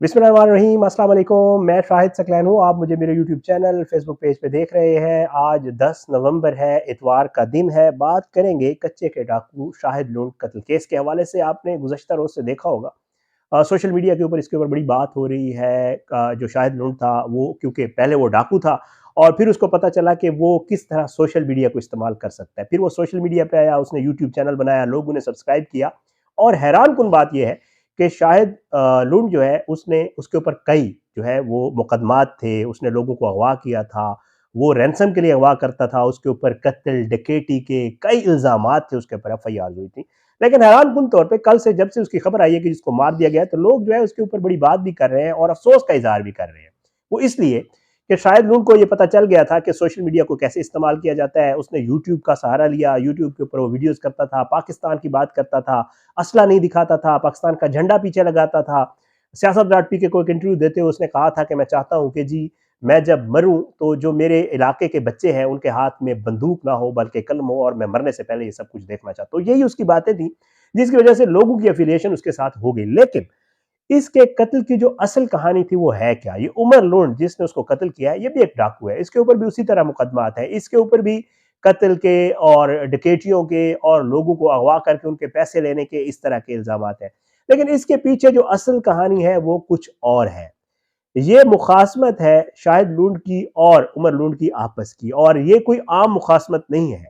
बिस्मिल्लाहिर्रहमानिर्रहीम, अस्सलाम वालेकुम। मैं शाहिद सकलैन हूँ। आप मुझे मेरे यूट्यूब चैनल, फेसबुक पेज पे देख रहे हैं। आज 10 नवंबर है, इतवार का दिन है। बात करेंगे कच्चे के डाकू शाहिद लूंट कत्ल केस के हवाले से। आपने गुज़श्ता रोज़ से देखा होगा सोशल मीडिया के ऊपर इसके ऊपर बड़ी बात हो रही है। जो शाहिद लूंट था वो, क्योंकि पहले वो डाकू था और फिर उसको पता चला कि वो किस तरह सोशल मीडिया को इस्तेमाल कर सकता है। फिर वो सोशल मीडिया पे आया, उसने यूट्यूब चैनल बनाया, लोग उन्हें सब्सक्राइब किया। और हैरान कुन बात यह है कि शाहिद लूंट जो है, उसने उसके ऊपर कई जो है वो मुकदमात थे। उसने लोगों को अगवा किया था, वो रैंसम के लिए अगवा करता था। उसके ऊपर कत्ल डकैती के कई इल्जामात थे, उसके ऊपर एफआईआर हुई थी। लेकिन हैरानकुन तौर पे कल से जब से उसकी खबर आई है कि जिसको मार दिया गया है, तो लोग जो है उसके ऊपर बड़ी बात भी कर रहे हैं और अफसोस का इजहार भी कर रहे हैं। वो इसलिए कि शायद लोगों को ये पता चल गया था कि सोशल मीडिया को कैसे इस्तेमाल किया जाता है। उसने यूट्यूब का सहारा लिया, यूट्यूब के ऊपर वो वीडियोस करता था, पाकिस्तान की बात करता था, असला नहीं दिखाता था, पाकिस्तान का झंडा पीछे लगाता था। सियासत डॉट पी के को एक इंटरव्यू देते हुए उसने कहा था कि मैं चाहता हूं कि जी, मैं जब मरूं तो जो मेरे इलाके के बच्चे हैं उनके हाथ में बंदूक ना हो बल्कि कलम हो, और मैं मरने से पहले ये सब कुछ देखना चाहता हूं। यही उसकी बातें थी जिसकी वजह से लोगों की एफिलिएशन उसके साथ हो गई। लेकिन इसके कत्ल की जो असल कहानी थी वो है क्या? ये उमर लूंट जिसने उसको कत्ल किया है, ये भी एक डाकू है। इसके ऊपर भी उसी तरह मुकदमात है। इसके ऊपर भी कत्ल के और डकैतियों के और लोगों को अगवा करके उनके पैसे लेने के इस तरह के इल्जामात हैं। लेकिन इसके पीछे जो असल कहानी है वो कुछ और है। ये मुखासमत है शाहिद लूंट की और उमर लूंट की आपस की, और ये कोई आम मुखासमत नहीं है।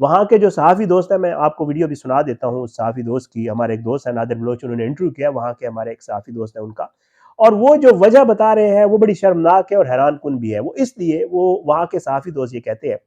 वहां के जो सहाफ़ी दोस्त हैं, मैं आपको वीडियो भी सुना देता हूँ उस सहाफ़ी दोस्त की। हमारे एक दोस्त है नादिर बलोच, उन्होंने इंटरव्यू किया वहां के हमारे एक सहाफ़ी दोस्त है उनका। और वो जो वजह बता रहे हैं वो बड़ी शर्मनाक है और हैरान कुन भी है। वो इसलिए, वो वहां के सहाफ़ी दोस्त ये कहते हैं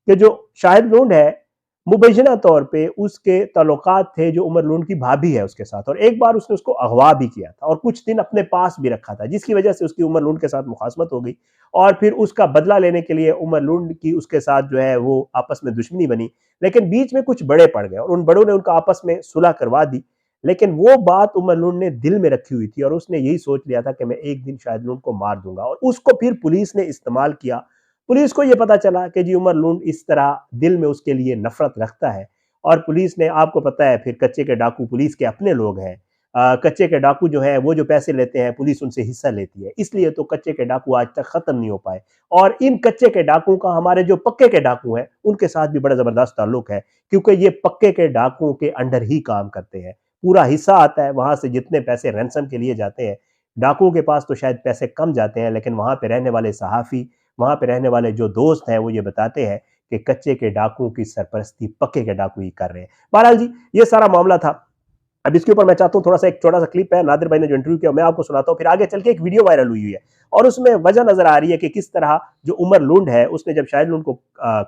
कि जो शाहिद लूंड है, मुबैना तौर पे उसके ताल्लुकात थे जो उमर लूंड की भाभी है उसके साथ, और एक बार उसने उसको अगवा भी किया था और कुछ दिन अपने पास भी रखा था, जिसकी वजह से उसकी उमर लूंड के साथ मुखासमत हो गई। और फिर उसका बदला लेने के लिए उमर लूंड की उसके साथ जो है वो आपस में दुश्मनी बनी। लेकिन बीच में कुछ बड़े पड़ गए और उन बड़ों ने उनका आपस में सुलह करवा दी। लेकिन वो बात उमर लूंड ने दिल में रखी हुई थी और उसने यही सोच लिया था कि मैं एक दिन शायद लूंड को मार दूंगा, और उसको फिर पुलिस ने इस्तेमाल किया। पुलिस को यह पता चला कि जी उमर लूंड इस तरह दिल में उसके लिए नफरत रखता है। और पुलिस ने, आपको पता है फिर कच्चे के डाकू पुलिस के अपने लोग हैं। कच्चे के डाकू जो है वो जो पैसे लेते हैं पुलिस उनसे हिस्सा लेती है, इसलिए तो कच्चे के डाकू आज तक खत्म नहीं हो पाए। और इन कच्चे के डाकू का हमारे जो पक्के के डाकू हैं उनके साथ भी बड़ा जबरदस्त ताल्लुक है, क्योंकि ये पक्के के डाकुओं के अंडर ही काम करते हैं। पूरा हिस्सा आता है वहां से, जितने पैसे रैंसम के लिए जाते हैं। डाकुओं के पास तो शायद पैसे कम जाते हैं, लेकिन वहां पे रहने वाले सहाफी, वहां पे रहने वाले जो दोस्त हैं वो ये बताते हैं कि कच्चे के डाकुओं की सरपरस्ती पक्के के डाकू ही कर रहे हैं। बहरहाल जी, ये सारा मामला था। अब इसके ऊपर मैं चाहता हूँ थोड़ा सा, एक छोटा सा क्लिप है नादिर भाई ने जो इंटरव्यू किया, मैं आपको सुनाता हूँ। फिर आगे चल के एक वीडियो वायरल हुई है और उसमें वजह नजर आ रही है कि किस तरह जो उमर लुंड है, उसने जब शाहिद लुंड को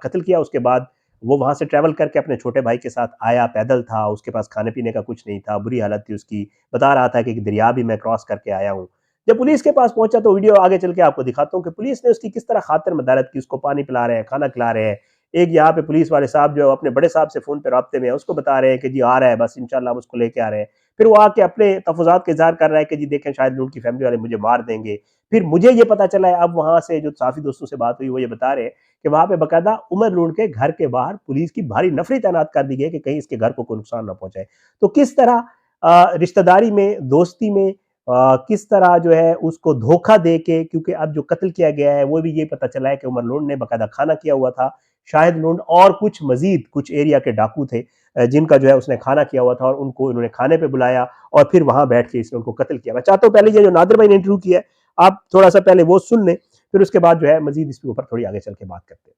कत्ल किया, उसके बाद वो वहां से ट्रैवल करके अपने छोटे भाई के साथ आया, पैदल था, उसके पास खाने पीने का कुछ नहीं था, बुरी हालत थी उसकी। बता रहा था कि दरिया भी मैं क्रॉस करके आया हूँ। जब पुलिस के पास पहुंचा तो वीडियो आगे चल के आपको दिखाता हूँ कि पुलिस ने उसकी किस तरह खातिर मदारत की। उसको पानी पिला रहे हैं, खाना खिला रहे हैं। एक यहाँ पे पुलिस वाले साहब जो अपने बड़े साहब से फोन पे राब्ते में है, उसको बता रहे हैं कि जी आ रहा है, बस इंशाल्लाह हम उसको लेके आ रहे हैं। फिर वो आके अपने तफुजात का इजहार कर रहा है कि जी देखें शायद लूट की फैमिली वाले मुझे मार देंगे। फिर मुझे ये पता चला है, अब वहां से जो साफी दोस्तों से बात हुई वो ये बता रहे हैं कि वहां पे बकायदा उमर लूट के घर के बाहर पुलिस की भारी नफरी तैनात कर दी गई कि कहीं इसके घर को कोई नुकसान ना पहुंचाए। तो किस तरह रिश्तेदारी में, दोस्ती में, किस तरह जो है उसको धोखा दे के, क्योंकि अब जो कत्ल किया गया है वो भी ये पता चला है कि उमर लोन ने बकायदा खाना किया हुआ था। शाहिद लूंड और कुछ मजीद कुछ एरिया के डाकू थे जिनका जो है उसने खाना किया हुआ था, और उनको इन्होंने खाने पे बुलाया और फिर वहां बैठ के इसने उनको कत्ल किया। मैं चाहता हूँ पहले ये जो नादिर भाई ने इंटरव्यू किया है, आप थोड़ा सा पहले वो सुन लें, फिर उसके बाद जो है मजीद इसके ऊपर थोड़ी आगे चल के बात करते हैं।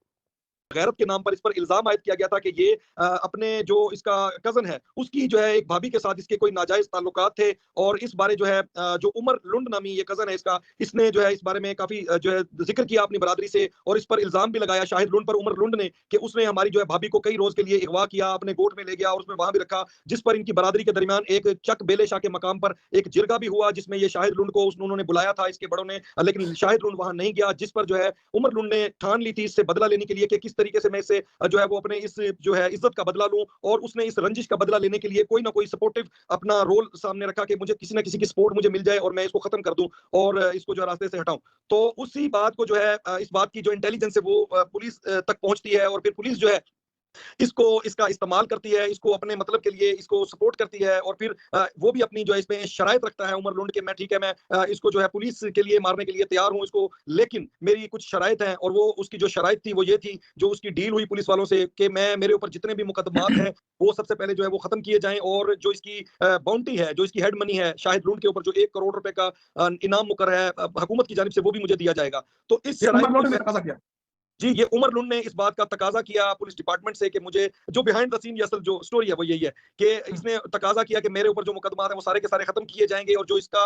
गैरत के नाम पर इस पर इल्जाम आयद किया गया था कि ये अपने जो इसका कजन है उसकी जो है एक भाभी के साथ इसके कोई नाजायज ताल्लुकात थे। और इस बारे जो है जो उमर लुंड नामी ये कजन है इसका, इसने जो है इस बारे में काफी जो है जिक्र किया अपनी बरादरी से, और इस पर इल्जाम भी लगाया शाहिद लुंड पर, उमर लुंड ने, कि उसने हमारी जो है भाभी को कई रोज के लिए अगवा किया, अपने गोट में ले गया और उसमें वहां भी रखा, जिस पर इनकी बरादरी के दरमियान एक चक बेले शाह के मकाम पर एक जिरगा भी हुआ जिसमें ये शाहिद लुंड को उन्होंने बुलाया था इसके बड़ों ने, लेकिन शाहिद लुंड वहां नहीं गया, जिस पर जो है उमर लुंड ने ठान ली थी इससे बदला लेने के लिए कि किस तरीके से मैं इससे जो है वो अपने इस जो है इज्जत का बदला लूं। और उसने इस रंजिश का बदला लेने के लिए कोई ना कोई सपोर्टिव अपना रोल सामने रखा कि मुझे किसी ना किसी की सपोर्ट मुझे मिल जाए और मैं इसको खत्म कर दूं और इसको जो रास्ते से हटाऊं। तो उसी बात को जो है इस बात की जो इंटेलिजेंस है वो पुलिस तक पहुंचती है, और फिर पुलिस जो है इसको इसका इस्तेमाल करती है, इसको अपने मतलब के लिए इसको सपोर्ट करती है और फिर वो भी अपनी जो है इसमें शराइत रखता है उमर लुंड के मैं ठीक है मैं इसको जो है पुलिस के लिए मारने के लिए तैयार हूँ इसको, लेकिन मेरी कुछ शराइत हैं और वो उसकी जो शराइत थी वो ये थी जो उसकी डील हुई पुलिस वालों से कि मैं मेरे ऊपर जितने भी मुकदमात हैं वो सबसे पहले जो है वो खत्म किए जाएं और जो इसकी बाउंटी है जो इसकी हेड मनी है शाहिद लुंड के ऊपर जो 1 करोड़ रुपए का इनाम मुकर है हुकूमत की जानिब से वो भी मुझे दिया जाएगा। तो इस ये उमर शराइत लुंड में ने मैं तकाजा किया। जी, ये उमर लुंड ने इस बात का तकाज़ा किया पुलिस डिपार्टमेंट से कि मुझे जो बिहाइंड द सीन ये असल जो स्टोरी है वो यही है कि इसने तकाज़ा किया कि मेरे ऊपर जो मुकदमात हैं वो सारे के सारे खत्म किए जाएँगे और जो इसका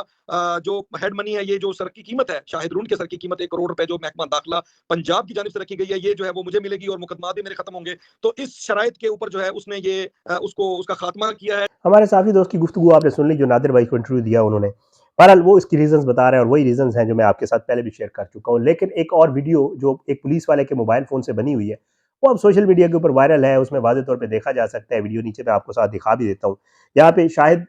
जो हेड मनी है, ये जो सर की कीमत है, शाहिद लुंड के सर की कीमत 1 करोड़ रुपए जो महकमा दाखिला पंजाब की जानिब से रखी गई है, ये जो है वो मुझे मिलेगी और मुकदमात भी मेरे खत्म होंगे। तो इस शराइत के ऊपर जो है उसने ये उसको उसका खात्मा किया है। हमारे साथी दोस्त की गुफ्तगू आपने सुन ली जो नादिर भाई को इंटरव्यू दिया उन्होंने। बहरहाल वो इसकी रीजंस बता रहे हैं और वही रीजंस हैं जो मैं आपके साथ पहले भी शेयर कर चुका हूँ। लेकिन एक और वीडियो जो एक पुलिस वाले के मोबाइल फ़ोन से बनी हुई है, वो अब सोशल मीडिया के ऊपर वायरल है। उसमें वाज़ेह तौर पे देखा जा सकता है। वीडियो नीचे मैं आपको साथ दिखा भी देता हूँ। यहाँ पे शाहिद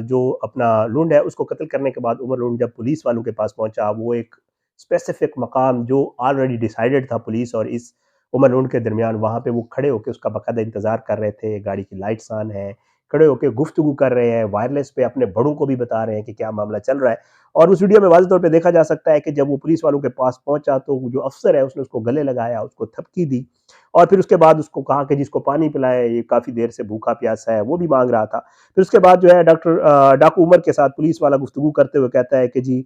जो अपना लुंड है उसको कत्ल करने के बाद उमर लुंड जब पुलिस वालों के पास पहुँचा, वो एक स्पेसिफिक मकाम जो ऑलरेडी डिसाइडेड था पुलिस और इस उमर लुंड के दरमियान, वहाँ पे वो खड़े होके उसका बाकायदा इंतज़ार कर रहे थे। गाड़ी की लाइट्स ऑन है, खड़े होके गुफ्तगू कर रहे हैं, वायरलेस पे अपने बड़ों को भी बता रहे हैं कि क्या मामला चल रहा है। और उस वीडियो में वाज़ेह तौर पे देखा जा सकता है कि जब वो पुलिस वालों के पास पहुँचा तो वो जो अफ़सर है उसने उसको गले लगाया, उसको थपकी दी और फिर उसके बाद उसको कहा कि जिसको पानी पिलाएँ, ये काफ़ी देर से भूखा-प्यासा है, वो भी माँग रहा था। फिर उसके बाद जो है डाकू उमर के साथ पुलिस वाला गुफ्तगू करते हुए कहता है कि जी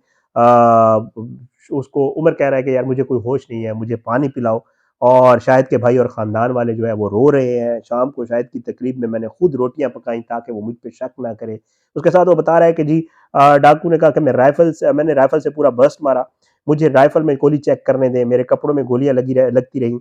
उसको उमर कह रहा है कि यार मुझे कोई होश नहीं है, मुझे पानी पिलाओ। और शाहिद के भाई और ख़ानदान वाले जो है वो रो रहे हैं। शाम को शाहिद की तकरीब में मैंने खुद रोटियाँ पकाई ताकि वो मुझ पे शक ना करे। उसके साथ वो बता रहा है कि जी डाकू ने कहा कि मैंने राइफ़ल से पूरा बर्स्ट मारा। मुझे राइफ़ल में गोली चेक करने दें, मेरे कपड़ों में गोलियाँ लगती रहीं।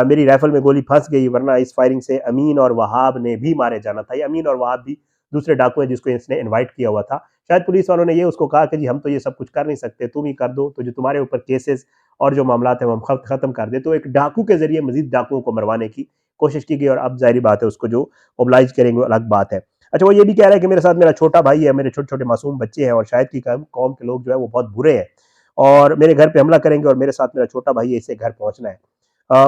मेरी राइफ़ल में गोली फँस गई वरना इस फायरिंग से अमीन और वहाब ने भी मारे जाना था। ये अमीन और वहाब भी दूसरे डाकू हैं जिसको इसने इनवाइट किया हुआ था। शायद पुलिस वालों ने ये उसको कहा कि जी हम तो ये सब कुछ कर नहीं सकते, तुम ही कर दो, तो जो तुम्हारे ऊपर केसेस और जो मामलात हैं वो हम खत्म कर दें। तो एक डाकू के ज़रिए मज़ीद डाकुओं को मरवाने की कोशिश की गई और अब ज़ाहिर बात है उसको जो ओबलाइज करेंगे वो अलग बात है। अच्छा, वो ये भी कह रहा है कि मेरे साथ मेरा छोटा भाई है, मेरे छोटे-छोटे मासूम बच्चे हैं और शायद की कौम के लोग जो है वो बहुत बुरे हैं और मेरे घर पे हमला करेंगे और मेरे साथ मेरा छोटा भाई है, इसे घर पहुँचना है।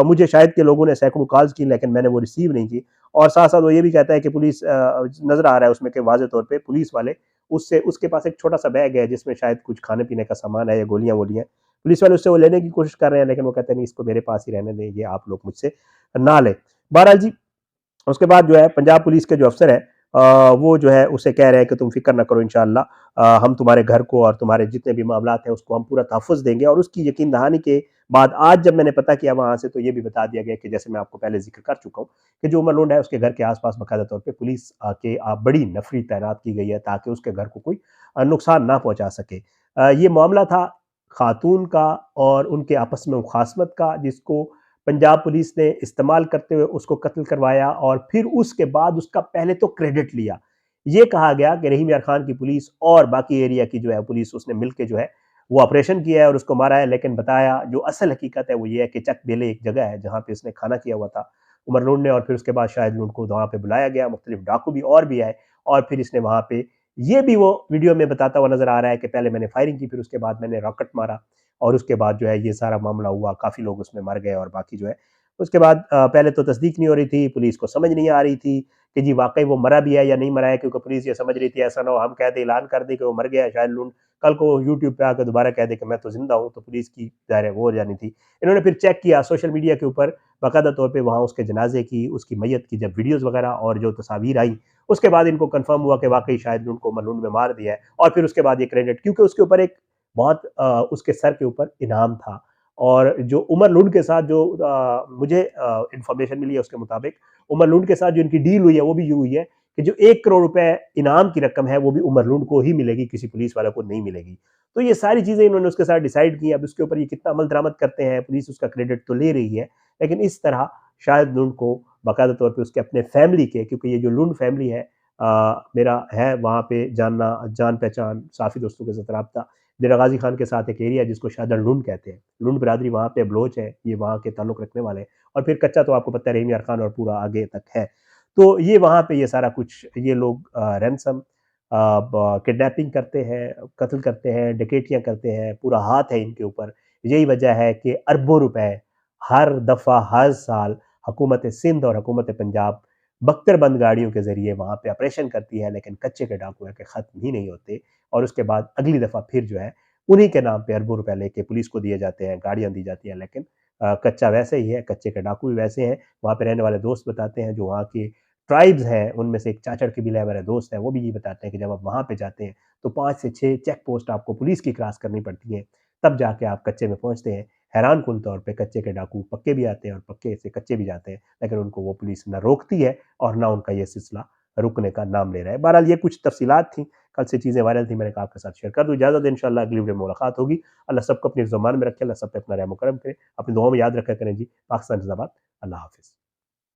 मुझे शायद के लोगों ने सैकड़ों कॉल्स की लेकिन मैंने वो रिसीव नहीं की और साथ-साथ वो ये भी कहता है कि पुलिस नज़र आ रहा है उसमें कि वाज़ेह तौर पे पुलिस वाले उससे उसके पास एक छोटा-सा बैग है जिसमें शायद कुछ खाने-पीने का सामान है या गोलियाँ-वोलियाँ। पुलिस वाले उससे वो लेने की कोशिश कर रहे हैं लेकिन वो कहते हैं नहीं इसको मेरे पास ही रहने दें, ये आप लोग मुझसे ना लें। बहरहाल जी, उसके बाद जो है पंजाब पुलिस के जो अफ़सर हैं वो जो है उसे कह रहे हैं कि तुम फ़िक्र ना करो इंशाअल्लाह हम तुम्हारे घर को और तुम्हारे जितने भी मामलात हैं उसको हम पूरा तहफ़्फ़ुज़ देंगे और उसकी यकीन दहानी के बाद आज जब मैंने पता किया वहाँ से तो ये भी बता दिया गया कि जैसे मैं आपको पहले ज़िक्र कर चुका हूँ कि जो उमर लुंड है उसके घर के आस-पास बाकायदा तौर पे पुलिस के बड़ी नफ़री तैनात की गई है ताकि उसके घर को कोई नुकसान ना पहुँचा सके। ये मामला था खातून का और उनके आपस में मुखासमत का जिसको पंजाब पुलिस ने इस्तेमाल करते हुए उसको कत्ल करवाया और फिर उसके बाद उसका पहले तो क्रेडिट लिया। ये कहा गया कि रहीम यार खान की पुलिस और बाकी एरिया की जो है पुलिस उसने मिलके जो है वो ऑपरेशन किया है और उसको मारा है, लेकिन बताया जो असल हकीकत है वो ये है कि चक बेले एक जगह है जहाँ पे उसने खाना किया हुआ था उमर लुंड ने और फिर उसके बाद शाहिद लुंड को वहाँ पे बुलाया गया, मुख्तलिफ डाकू भी और भी आए और फिर इसने वहाँ पे ये भी वो वीडियो में बताता हुआ नज़र आ रहा है कि पहले मैंने फायरिंग की, फिर उसके बाद मैंने रॉकेट मारा और उसके बाद जो है ये सारा मामला हुआ, काफ़ी लोग उसमें मर गए और बाकी जो है उसके बाद पहले तो तस्दीक नहीं हो रही थी, पुलिस को समझ नहीं आ रही थी कि जी वाक़ई वो मरा भी है या नहीं मरा है क्योंकि पुलिस ये समझ रही थी ऐसा ना हो हम कह दें ऐलान कर दें कि वो मर गया है शायद लुंड, कल को यूट्यूब पे आकर दोबारा कह दे कि मैं तो ज़िंदा हूँ, तो पुलिस की ज़ाहिर है वो हो जानी थी। इन्होंने फिर चेक किया सोशल मीडिया के ऊपर बाकायदा तौर पे वहाँ उसके जनाज़े की, उसकी मैयत की जब वीडियोज़ वगैरह और जो तस्वीर आई, उसके बाद इनको कन्फर्म हुआ कि वाक़ई शायद लुंड को मलूंड में मार दिया है और फिर उसके बाद ये क्रेडिट क्योंकि उसके ऊपर एक बहुत उसके सर के ऊपर इनाम था और जो उमर लुंड के साथ जो मुझे इन्फॉर्मेशन मिली है उसके मुताबिक उमर लुंड के साथ जो इनकी डील हुई है वो भी ये हुई है कि जो 1 करोड़ रुपए इनाम की रकम है वो भी उमर लुंड को ही मिलेगी, किसी पुलिस वाले को नहीं मिलेगी। तो ये सारी चीज़ें इन्होंने उसके साथ डिसाइड की। अब उसके ऊपर ये कितना अमल दरामद करते हैं, पुलिस उसका क्रेडिट तो ले रही है, लेकिन इस तरह शायद लुंड को बाकायदा तौर पे उसके अपने फैमिली के क्योंकि ये जो लुंड फैमिली है मेरा है वहाँ पे जानना जान-पहचान, काफ़ी दोस्तों के साथ राब्ता। डेरा गाज़ी खान के साथ एक एरिया है जिसको शायद लुंड कहते हैं। लुंड बिरादरी वहाँ पे बलोच है, ये वहाँ के ताल्लुक रखने वाले हैं और फिर कच्चा तो आपको पता है रहीम यार खान और पूरा आगे तक है। तो ये वहाँ पे ये सारा कुछ ये लोग रैनसम किडनैपिंग करते हैं, कत्ल करते हैं, डकैतियाँ करते हैं, पूरा हाथ है इनके ऊपर। यही वजह है कि अरबों रुपए हर दफ़ा, हर साल हुकूमत सिंध और हुकूमत पंजाब बख्तरबंद गाड़ियों के ज़रिए वहाँ पे ऑपरेशन करती है, लेकिन कच्चे के डाकुओं के ख़त्म ही नहीं होते। और उसके बाद अगली दफ़ा फिर जो है उन्हीं के नाम पे अरबों रुपए लेके पुलिस को दिए जाते हैं, गाड़ियाँ दी जाती हैं, लेकिन कच्चा वैसे ही है, कच्चे के डाकू भी वैसे हैं। वहाँ पे रहने वाले दोस्त बताते हैं, जो वहाँ के ट्राइब्स हैं, उनमें से एक चाचड़ कबीला है, मेरे दोस्त हैं, वो भी ये बताते हैं कि जब आप वहाँ पे जाते हैं, तो 5 से 6 चेक पोस्ट आपको पुलिस की क्रॉस करनी पड़ती है, तब जाके आप कच्चे में पहुँचते हैं। हैरानकुन तौर पे कच्चे के डाकू पक्के भी आते हैं और पक्के से कच्चे भी जाते हैं, लेकिन उनको वो पुलिस ना रोकती है और ना उनका ये सिलसिला रुकने का नाम ले रहा है। बहरहाल ये कुछ तफसीलात थी, कल से चीज़ें वायरल थी, मैंने कहा आपके साथ शेयर कर दूँ। इजाज़त दें, इंशाअल्लाह अगली वीडियो में मुलाकात होगी। अल्लाह सबको अपनी ज़ुबान में रखे, अल्लाह सब पे अपना रहम-ओ-करम करे। अपनी दुआओं में याद रखा करें जी। पाकिस्तान ज़िंदाबाद। अल्लाह हाफ़िज़।